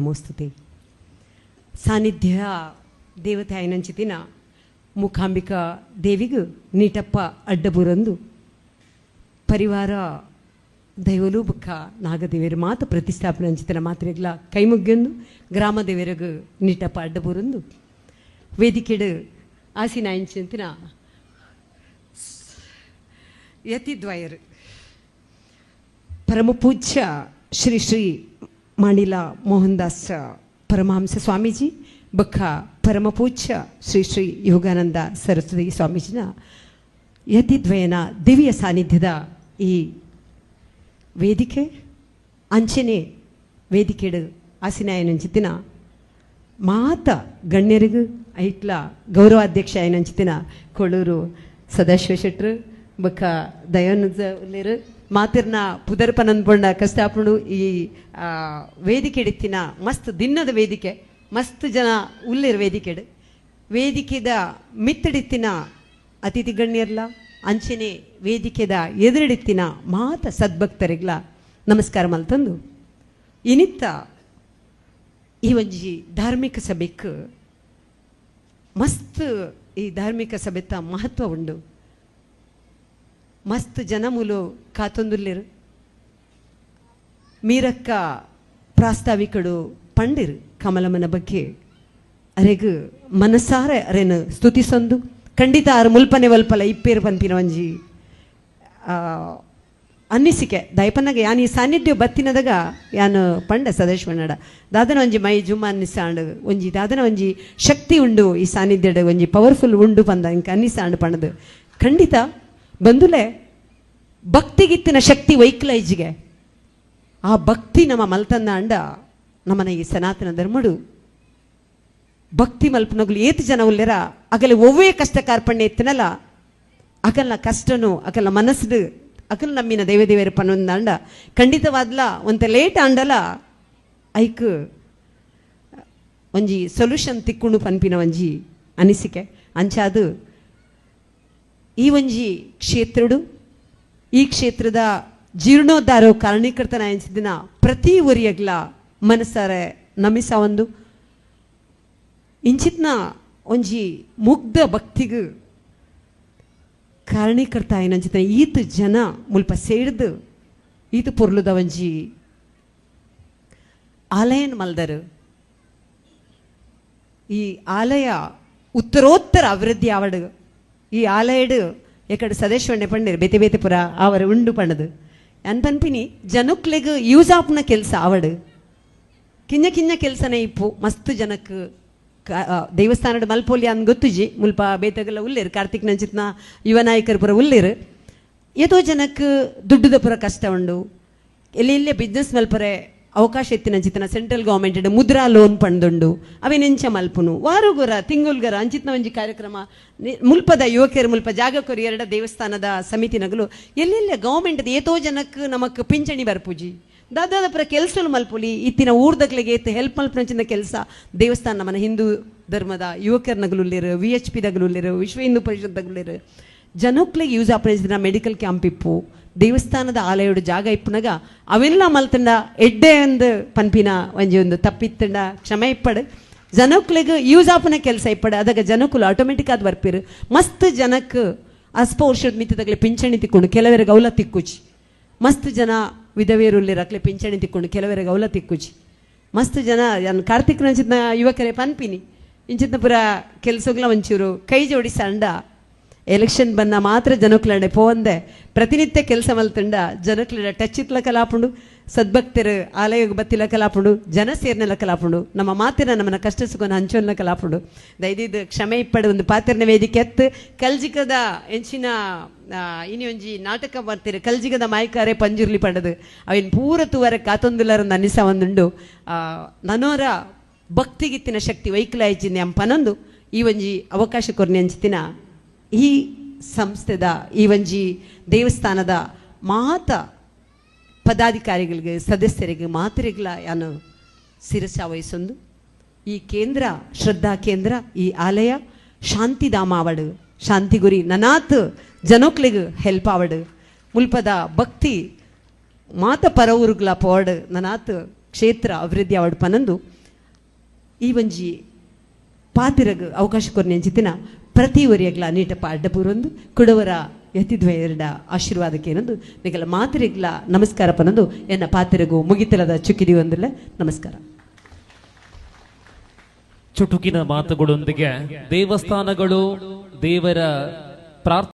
ನಮೋಸ್ತುತೆ. ಸಾನ್ನಿಧ್ಯ ದೇವತೆ ಆಯ್ನಂಚಿತಿನ ಮೂಕಾಂಬಿಕಾ ದೇವಿಗೂ ನೀಟಪ್ಪ ಅಡ್ಡಬುರಂದು ಪರಿವಾರ ದೈವಲು ಬುಕ್ಕ ನಾಗದೇವಿಯರ ಮಾತು ಪ್ರತಿಷ್ಠಾಪನೆ ಅಂಚಿತನ ಮಾತ್ರೆಗ್ಲ ಕೈಮುಗ್ಗೆಂದು ಗ್ರಾಮ ದೇವರಿಗೂ ನೀಟಪ್ಪ ಅಡ್ಡಬುರಂದು ವೇದಿಕೆಡು ಆಸಿನ ಅಂಚಿನ ಯತಿದ್ವಯರು ಪರಮಪೂಜ್ಯ ಶ್ರೀ ಶ್ರೀ ಮಾಣಿಲ ಮೋಹನ್ ದಾಸ್ ಪರಮಹಂಸ ಸ್ವಾಮೀಜಿ ಬಕ್ಕ ಪರಮಪೂಜ್ಯ ಶ್ರೀ ಶ್ರೀ ಯೋಗಾನಂದ ಸರಸ್ವತಿ ಸ್ವಾಮೀಜಿನ ಯತಿದ್ವಯನ ದಿವ್ಯ ಸಾನ್ನಿಧ್ಯದ ಈ ವೇದಿಕೆ ಅಂಚನೆ ವೇದಿಕೆಡು ಆಸಿನಾಯನಂಚಿತಿನ ಮಾತ ಗಣ್ಯರಿಗೂ ಐಟ್ಲ ಗೌರವಾಧ್ಯಕ್ಷ ಆಯ್ನಂಚಿತಿನ ಕೊಳೂರು ಸದಾಶಿವ ಶೆಟ್ರು ಬಕ್ಕ ದಯಾನಂದ ಮಾತಿರ್ನ ಪುದರ್ಪನಂದ್ಕೊಂಡ ಕಷ್ಟಪಡು ಈ ವೇದಿಕೆ ಇಡಿತಿನ ಮಸ್ತ್ ದಿನದ ವೇದಿಕೆ ಮಸ್ತ್ ಜನ ಉಲ್ಲಿರ ವೇದಿಕೆಡು ವೇದಿಕೆದ ಮಿತ್ತಡಿತ್ತಿನ ಅತಿಥಿ ಗಣ್ಯರ್ಲ ಅಂಚನೆ ವೇದಿಕೆದ ಎದುರಿಡಿತ್ತಿನ ಮಾತ ಸದ್ಭಕ್ತರಿಗ್ಲ ನಮಸ್ಕಾರ ಮಲ್ತಂದು ಇನಿತ್ತ ಈ ಒಂಜಿ ಧಾರ್ಮಿಕ ಸಭೆಕ್ ಮಸ್ತ್ ಈ ಧಾರ್ಮಿಕ ಸಭೆತ ಮಹತ್ವ ಉಂಡು. ಮಸ್ತ್ ಜನ ಮೂಲು ಕಾತೊಂದುಲ್ಲೇರು ಮೀರಕ್ಕ ಪ್ರಾಸ್ತಾವಿಕಡು ಪಂಡಿರು ಕಮಲಮ್ಮನ ಬಗ್ಗೆ ಅರೆಗು ಮನಸಾರೆ ಅರೆನು ಸ್ತುತಿಸೊಂದು ಖಂಡಿತ ಆರು ಮುಲ್ಪನೆ ವಲ್ಪಲ ಇಪ್ಪೇರು ಪಂಪಿನ ಒಂಜಿ ಅನ್ನಿಸಿಕೆ ದಯಪನ್ನಾಗ ಯಾನು ಈ ಸಾನ್ನಿಧ್ಯ ಬತ್ತಿನದಾಗ ಯಾನು ಪಂಡ ಸದಾಶಿವಣ್ಣಡ ದಾದನ ಒಂಜಿ ಮೈ ಜುಮ್ಮ ಅನ್ನಿಸಾಂಡು ಒಂಜಿ ದಾದನ ಒಂಜಿ ಶಕ್ತಿ ಉಂಡು ಈ ಸಾನ್ನಿಧ್ಯಡ್ ಒಂಜಿ ಪವರ್ಫುಲ್ ಉಂಡು ಪಂದ ಇಂಕ ಅನ್ನಿಸಾಂಡು ಪಂಡದು ಖಂಡಿತ ಬಂದುಲೆ ಭಕ್ತಿಗಿತ್ತಿನ ಶಕ್ತಿ ವೈಕ್ಲೈಜಿಗೆ ಆ ಭಕ್ತಿ ನಮ್ಮ ಮಲ್ತಂದ ಅಂಡ ನಮ್ಮನ ಈ ಸನಾತನ ಧರ್ಮಡು ಭಕ್ತಿ ಮಲ್ಪನಗಳು ಏತು ಜನ ಉಲ್ಲೆರ ಅಗಲ ಒವ್ವೇ ಕಷ್ಟ ಕಾರ್ಪಣ್ಯ ಎತ್ತಿನಲ್ಲ ಅಗಲ್ನ ಕಷ್ಟನು ಅಗಲ್ನ ಮನಸ್ಸು ಅಗಲ್ ನಮ್ಮಿನ ದೇವದೇವರ ಪನ್ನೊಂದು ಅಂಡ ಖಂಡಿತವಾದ್ಲ ಒಂತ ಲೇಟ್ ಅಂಡಲ ಐಕ್ ಒಂಜಿ ಸೊಲ್ಯೂಷನ್ ತಿಕ್ಕುಂಡು ಪನ್ಪಿನ ಒಂಜಿ ಅನಿಸಿಕೆ ಅಂಚಾದು ಈ ಒಂಜಿ ಕ್ಷೇತ್ರಡು ಈ ಕ್ಷೇತ್ರದ ಜೀರ್ಣೋದ್ಧಾರ ಕಾರಣೀಕರ್ತನ ಎನ್ಸಿದಿನ ಪ್ರತಿ ಒರಿಯಗ್ಲ ಮನಸ್ಸಾರೆ ನಮಿಸ ಒಂದು ಇಂಚಿತ್ನ ಒಂಜಿ ಮುಗ್ಧ ಭಕ್ತಿಗೂ ಕಾರಣೀಕರ್ತ ಏನಂಚಿನ ಈತ ಜನ ಮುಲ್ಪ ಸೇಡ್ದು ಈತ ಪೊರ್ಲುದ ಒಂಜಿ ಆಲಯನ್ ಮಲ್ದರು ಈ ಆಲಯ ಉತ್ತರೋತ್ತರ ಅಭಿವೃದ್ಧಿ ಆವಡು ಈ ಆಲಯಡು ಎಕಡೆ ಸದೇಶ್ವಣ್ಣೆ ಪಂಡಿರು ಬೇತೆ ಬೇತೆ ಪುರ ಅವರ ಉಂಡು ಪಂಡದು ಅನ್ ಪನ್ಪಿನಿ ಜನಕ್ಲೆಗ್ ಯೂಸ್ ಆಪ್ನ ಕೆಲಸ ಆವಡು ಕಿಂಜ ಕಿಂಜ ಕೆಲಸನೇ ಇಪ್ಪು ಮಸ್ತ್ ಜನಕ್ಕೆ ದೇವಸ್ಥಾನದ ಮಲ್ಪೋಲಿ ಅಂದ್ ಗೊತ್ತುಜಿ ಮುಲ್ಪ ಬೇತಗೆಲ್ಲ ಉಲ್ಲೇರು ಕಾರ್ತಿಕ್ ನಂಚಿತ್ನ ಯುವ ನಾಯಕರು ಪುರ ಉಲ್ಲೇರು ಏತೋ ಜನಕ್ಕೆ ದುಡ್ಡುದ ಪುರ ಕಷ್ಟ ಉಂಡು ಎಲ್ಲೆಲ್ಲೇ ಬಿಸ್ನೆಸ್ ಮಲ್ಪರೆ ಅವಕಾಶ ಎತ್ತಿನಂಚಿತನ ಸೆಂಟ್ರಲ್ ಗೌರ್ಮೆಂಟ್ ಮುದ್ರಾ ಲೋನ್ ಪಂಡುಂಡು ಅವೇನೆಂಚ ಮಲ್ಪುನು ವಾರುಗೊರ ತಿಂಗುಲ್ಗರ ಅಂಚಿತ್ನ ಒಂಜಿ ಕಾರ್ಯಕ್ರಮ ಮುಲ್ಪದ ಯುವಕರು ಮುಲ್ಪ ಜಾಗಕೊರಿ ಎರಡ ದೇವಸ್ಥಾನದ ಸಮಿತಿನಗಳು ಎಲ್ಲೆಲ್ಲ ಗೌರ್ಮೆಂಟ್ ಏತೋ ಜನಕ್ಕೆ ನಮಕ್ ಪಿಂಚಣಿ ಬರ್ಪುಜಿ ದಾದಾದ ಪುರ ಕೆಲಸಲು ಮಲ್ಪುಲಿ ಇತ್ತಿನ ಊರ್ದಗ್ಲಿಗೆ ಏತು ಹೆಲ್ಪ್ ಮಲ್ಪನಂಚಿನ ಕೆಲಸ ದೇವಸ್ಥಾನ ನಮ್ಮನ ಹಿಂದೂ ಧರ್ಮದ ಯುವಕರ್ನಗಲುಲ್ಲಿರು VHP ದಗಲುಲ್ಲಿರು ವಿಶ್ವ Hindu Parishad ದಗಲುಲ್ಲಿರು ಜನಕ್ಲಿಗೆ use operation medical camp ಇಪ್ಪು ದೇವಸ್ಥಾನದ ಆಲಯಡು ಜಾಗ ಇಪ್ಪನಾಗ ಅವೆಲ್ಲ ಮಲ್ತಂಡ ಎಡ್ಡೆ ಒಂದು ಪನ್ಪಿನ ಒಂಜಿ ಒಂದು ತಪ್ಪಿತ್ತಂಡ ಕ್ಷಮೆ ಇಪ್ಪಡು ಜನಕ್ಲಿಗೆ ಯೂಸ್ ಆಪನ ಕೆಲಸ ಇಪ್ಪಡು ಅದಾಗ ಜನಕ್ಕುಲು ಆಟೋಮೆಟಿಕ್ ಆದ ಬರ್ಪಿರು ಮಸ್ತ್ ಜನಕ್ಕೆ ಅಸ್ಪ ವರ್ಷದ ಮಿತ್ತದಾಗಲೇ ಪಿಂಚಣಿ ತಿಕ್ಕೊಂಡು ಕೆಲವರಿಗೆ ಅವಲ ತಿಕ್ಕುಚಿ ಮಸ್ತ್ ಜನ ವಿಧವೆಯರುಲ್ಲಿರಕ್ಲೆ ಪಿಂಚಣಿ ತಿಕ್ಕೊಂಡು ಕೆಲವರಿಗೆ ಅವಲ ತಿಕ್ಕುಚಿ ಮಸ್ತ್ ಜನ ಕಾರ್ತಿಕ್ ನಂಚಿತ್ನ ಯುವಕರೇ ಪನ್ಪಿನಿ ಇಂಚಿತ್ನ ಪುರ ಕೆಲಸಗಳ ಒಂಚೂರು ಕೈ ಜೋಡಿಸಂಡ ಎಲೆಕ್ಷನ್ ಬನ್ನ ಮಾತ್ರ ಜನಕ್ಲಡೆ ಪೋಂದೆ ಪ್ರತಿನಿತ್ಯ ಕೆಲಸ ಮಲ್ತಂಡ ಜನಕ್ಲಡ ಟಚ್ ಇತ್ಲ ಕಲಾಪುಂಡು ಸದ್ಭಕ್ತರು ಆಲಯಕ್ಕೆ ಬತ್ತಿಲ ಕಲಾಪುಂಡು ಜನ ಸೇರ್ನೆಲ್ಲ ಕಲಾಪುಂಡು ನಮ್ಮ ಮಾತಿನ ನಮ್ಮನ್ನ ಕಷ್ಟ ಸುಖನ ಹಂಚೋನ್ನ ಕಲಾಪುಂಡು ದಯದಿದ್ದು ಕ್ಷಮೆ ಇಪ್ಪಡು ಒಂದು ಪಾತ್ರನ ವೇದಿಕೆ ಎತ್ತು ಕಲ್ಜಿಕದ ಎಂಚಿನ ಇನಿ ಒಂಜಿ ನಾಟಕ ಮಾಡ್ತೀರಿ ಕಲ್ಜಿಗದ ಮಾಯ್ಕಾರೆ ಪಂಜುರ್ಲಿ ಪಡದು ಅವಿನ ಪೂರ ತೂವರೆ ಕಾತೊಂದುಲರೊಂದು ಅನ್ನಿಸ ಒಂದುಂಡು ನನೋರ ಭಕ್ತಿಗಿತ್ತಿನ ಶಕ್ತಿ ವೈಕಲಾಯಿಚಿಂದೆ ಅಂಪನೊಂದು ಈ ಒಂಜಿ ಅವಕಾಶ ಕೊರ್ನೆ ಅಂಚಿತಿನ ಈ ಸಂಸ್ಥೆದ ಈ ಒಂಜಿ ದೇವಸ್ಥಾನದ ಮಾತ ಪದಾಧಿಕಾರಿಗಳಿಗೆ ಸದಸ್ಯರಿಗೆ ಮಾತರಿಗಳ ಯಾನು ಶಿರಸ ವಹಿಸೊಂದು ಈ ಕೇಂದ್ರ ಶ್ರದ್ಧಾ ಕೇಂದ್ರ ಈ ಆಲಯ ಶಾಂತಿಧಾಮ ಆವಡು ಶಾಂತಿ ಗುರಿ ನನಾತ್ ಜನಕ್ಲಿಗೆ ಹೆಲ್ಪ್ ಆವಡು ಮುಲ್ಪದ ಭಕ್ತಿ ಮಾತ ಪರವರುಗ್ಲ ಪೋಡ್ ನನಾತ್ ಕ್ಷೇತ್ರ ಅಭಿವೃದ್ಧಿ ಆವಡ್ ಪನಂದು ಈ ಒಂಜಿ ಪಾತಿರಗ್ ಅವಕಾಶ ಕೊರ್ನೆಂಚಿತ್ತಿನ ಪ್ರತಿ ಒರಿಯಗ್ಲ ನೀಟಪ್ಪ ಅಡ್ಡಪೂರೊಂದು ಕುಡವರ ಎತ್ತಿದ್ವಯರ್ಡ ಆಶೀರ್ವಾದಕ್ಕೆ ಏನಂದು ನಿಗಲ ಮಾತಿರಿಗ್ಲ ನಮಸ್ಕಾರ ಪನಂದು ಎನ್ನ ಪಾತಿರಗು ಮುಗಿತಲದ ಚುಕ್ಕಿದಿ ಒಂದಿಲ್ಲ ನಮಸ್ಕಾರ. ಚುಟುಕಿನ ಮಾತುಗಳೊಂದಿಗೆ ದೇವಸ್ಥಾನಗಳು ದೇವರ ಪ್ರಾರ್ಥನೆ